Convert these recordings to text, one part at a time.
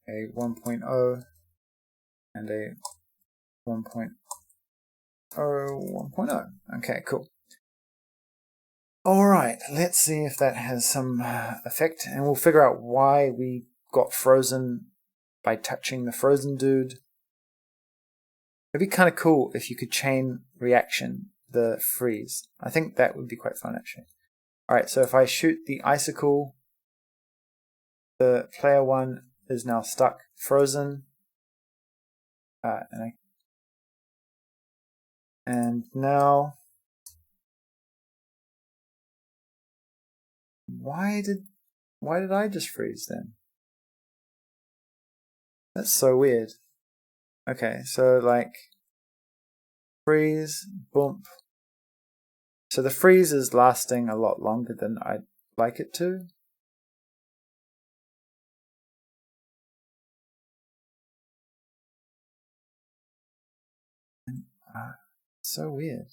a 1.0 and a 1.0, 1.0. Okay, cool. Alright, let's see if that has some effect, and we'll figure out why we got frozen by touching the frozen dude. It'd be kind of cool if you could chain reaction the freeze. I think that would be quite fun, actually. Alright, so if I shoot the icicle, the player one is now stuck frozen. And now, why did I just freeze then? That's so weird. Okay, so like freeze, bump. So the freeze is lasting a lot longer than I'd like it to. So weird.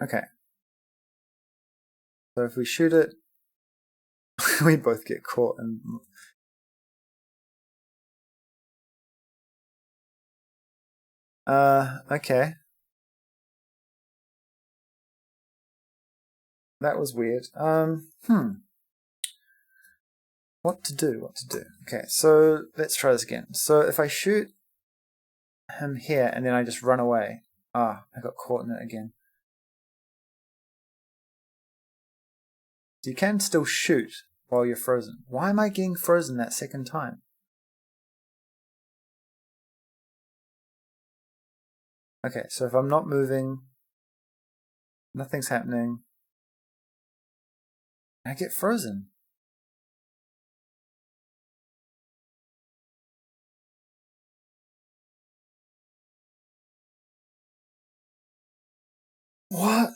Okay. So if we shoot it, we both get caught and okay. That was weird. What to do? Okay, so let's try this again. So if I shoot him here and then I just run away. I got caught in it again. So you can still shoot while you're frozen. Why am I getting frozen that second time? Okay, so if I'm not moving, nothing's happening, I get frozen. What?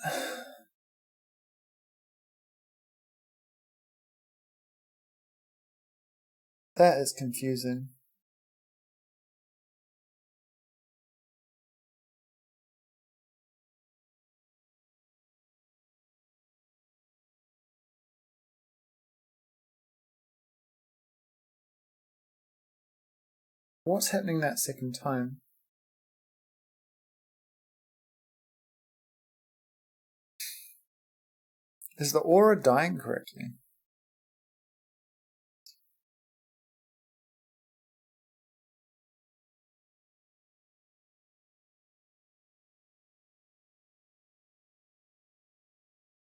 That is confusing. What's happening that second time? Is the aura dying correctly?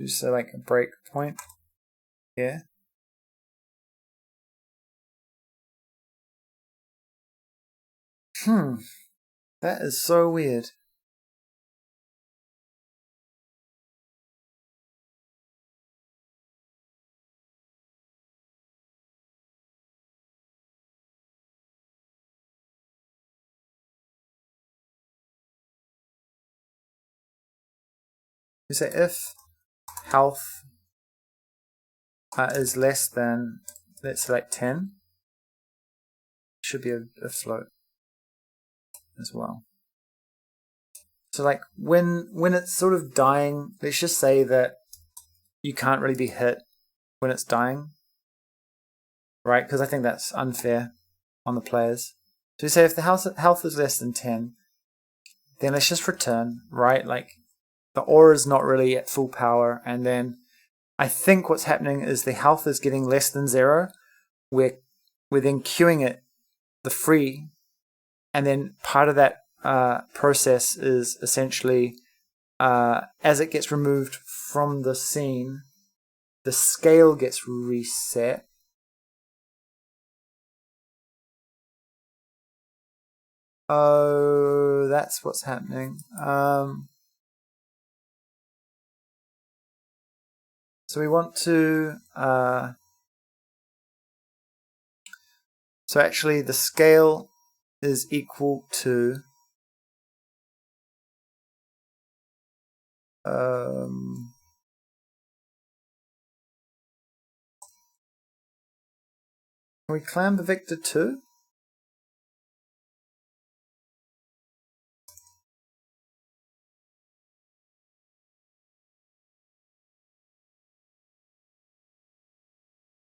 Just say like a break point here. That is so weird. You say if health is less than, let's say like 10, should be a float as well. So like when it's sort of dying, let's just say that you can't really be hit when it's dying, right? Because I think that's unfair on the players. So you say if the health is less than 10, then let's just return, right? Like the aura is not really at full power, and then I think what's happening is the health is getting less than 0. We're then queuing it the free, and then part of that process is essentially as it gets removed from the scene, the scale gets reset. Oh, that's what's happening. So we want to so actually the scale is equal to can we clam the vector too?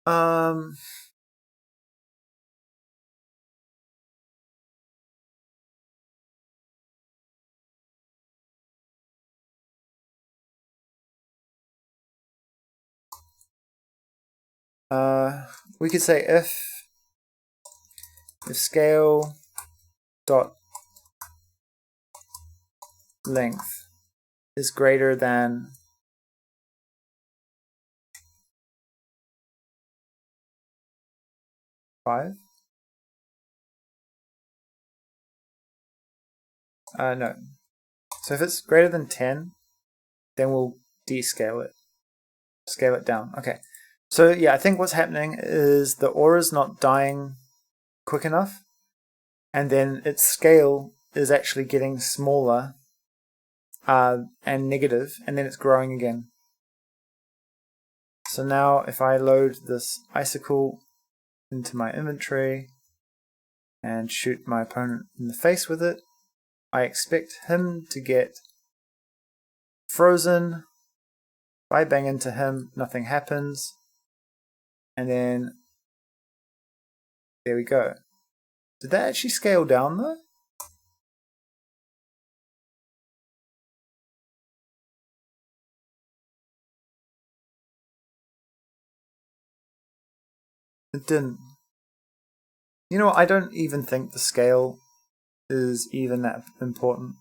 Um, we could say if scale dot length is greater than 5. No. So if it's greater than 10, then we'll descale it. Scale it down. Okay. So yeah, I think what's happening is the aura's not dying quick enough, and then its scale is actually getting smaller and negative, and then it's growing again. So now if I load this icicle into my inventory and shoot my opponent in the face with it, I expect him to get frozen. If I bang into him, nothing happens. And then there we go. Did that actually scale down though? It didn't. You know what? I don't even think the scale is even that important.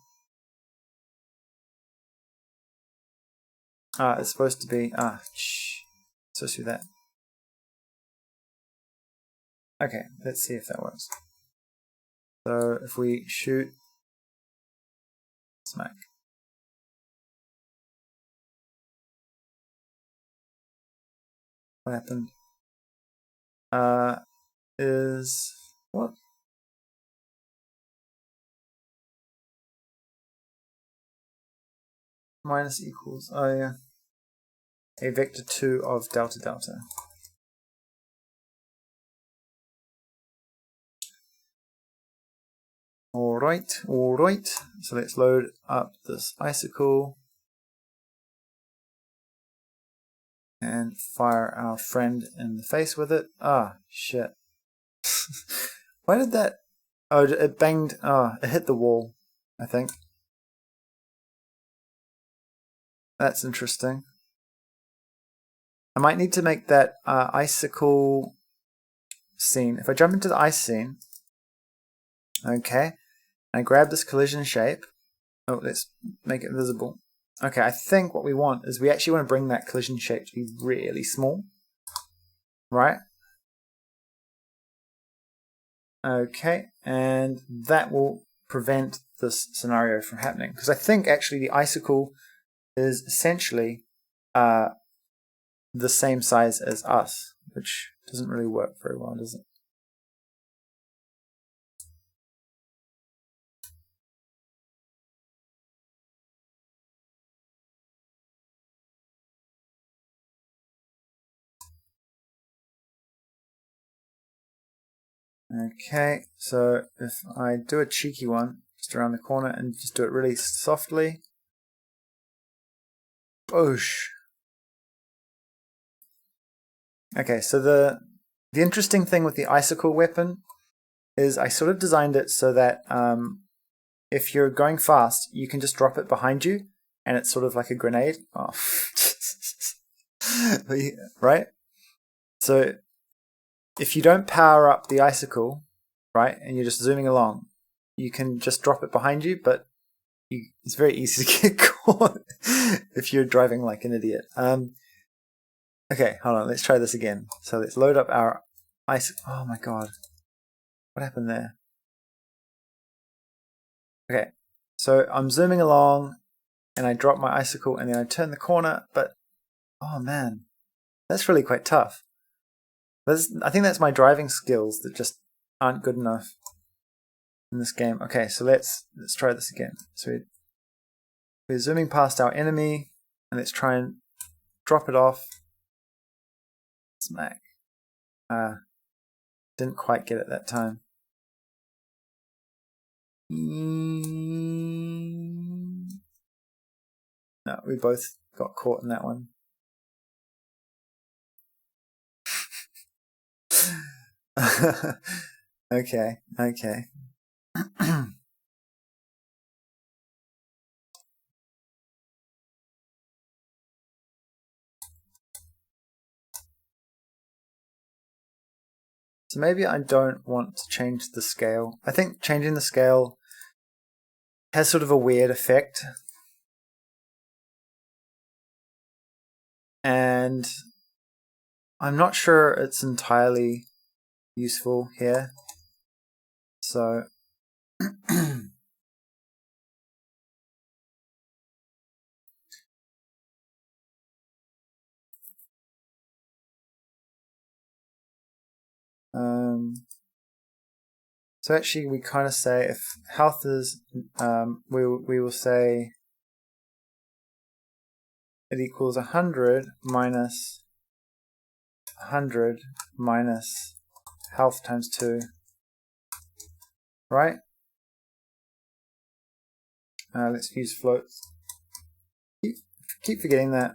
It's supposed to be. It's supposed to be that. Okay, let's see if that works. So if we shoot, smack. What happened? Is what? Minus equals. Oh yeah. A vector 2 of delta delta. Alright. So let's load up this icicle and fire our friend in the face with it. Ah, shit. Why did that? Oh, it banged. Oh, it hit the wall, I think. That's interesting. I might need to make that icicle scene. If I jump into the ice scene, okay, and I grab this collision shape. Oh, let's make it visible. Okay, I think what we want is we actually want to bring that collision shape to be really small. Right? Okay, and that will prevent this scenario from happening. Because I think actually the icicle is essentially the same size as us, which doesn't really work very well, does it? Okay, so if I do a cheeky one just around the corner and just do it really softly. Boosh. Okay, so the interesting thing with the icicle weapon is I sort of designed it so that if you're going fast, you can just drop it behind you, and it's sort of like a grenade. Oh. Right? So if you don't power up the icicle, right, and you're just zooming along, you can just drop it behind you, but it's very easy to get caught if you're driving like an idiot. Okay, hold on, let's try this again. So let's load up our icicle. Oh my god. What happened there? Okay, so I'm zooming along, and I drop my icicle, and then I turn the corner, but oh man, that's really quite tough. I think that's my driving skills that just aren't good enough in this game. Okay, so let's try this again. So we're zooming past our enemy, and let's try and drop it off. Smack. Didn't quite get it that time. No, we both got caught in that one. Okay, okay. So maybe I don't want to change the scale. I think changing the scale has sort of a weird effect. And I'm not sure it's entirely useful here. So so actually we kind of say if health is, we will say it equals 100 minus 100 minus health times 2, right? Let's use floats. Keep forgetting that,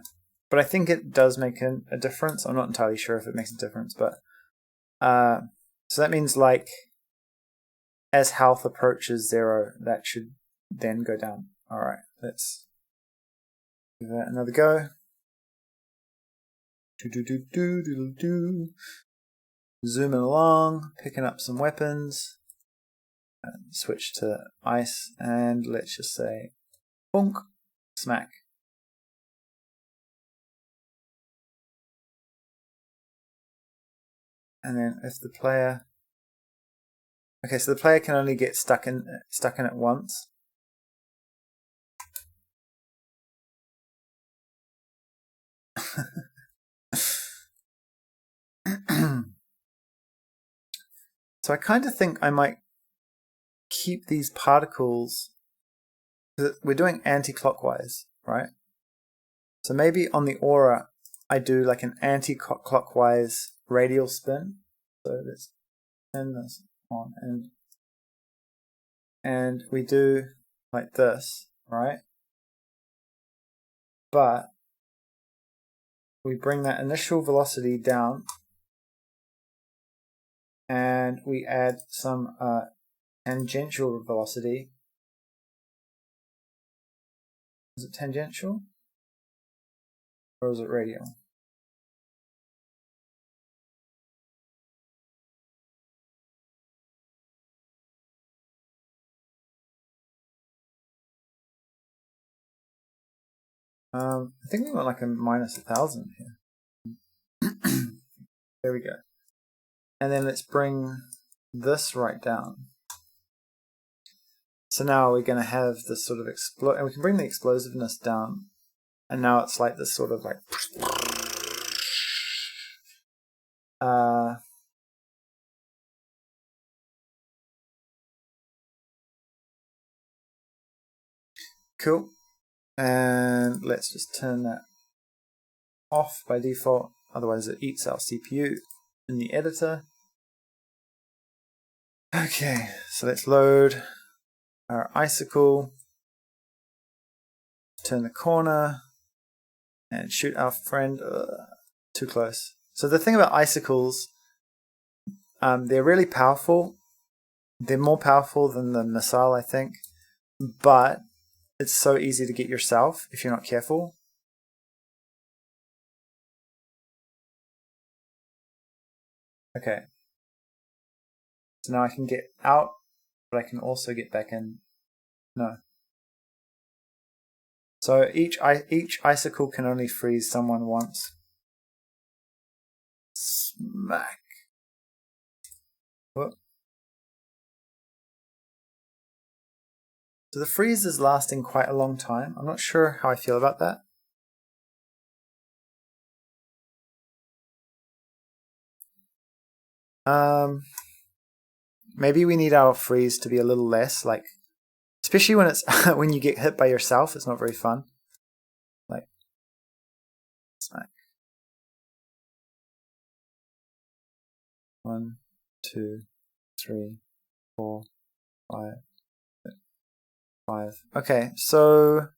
but I think it does make a difference. I'm not entirely sure if it makes a difference, but so that means like as health approaches 0, that should then go down. All right, let's give that another go. Zooming along, picking up some weapons. Switch to ice, and let's just say bonk, smack. And then if the player, okay, so the player can only get stuck in it once. So I kind of think I might keep these particles. We're doing anti-clockwise, right? So maybe on the aura, I do like an anti-clockwise radial spin. So let's turn this on, and we do like this, right? But we bring that initial velocity down, and we add some tangential velocity. Is it tangential? Or is it radial? I think we want like a minus 1,000 here. There we go. And then let's bring this right down. So now we're going to have this sort of explode, and we can bring the explosiveness down. And now it's like this sort of like cool. And let's just turn that off by default, otherwise it eats our CPU in the editor. Okay, so let's load our icicle, turn the corner, and shoot our friend. Too close. So the thing about icicles, they're really powerful. They're more powerful than the missile, I think, but it's so easy to get yourself if you're not careful. Okay. So now I can get out, but I can also get back in. No. So each icicle can only freeze someone once. Smack. Whoop. So the freeze is lasting quite a long time. I'm not sure how I feel about that. Maybe we need our freeze to be a little less, like, especially when it's when you get hit by yourself. It's not very fun. Like, smack. 1, 2, 3, 4, 5, 6, 5. Okay, so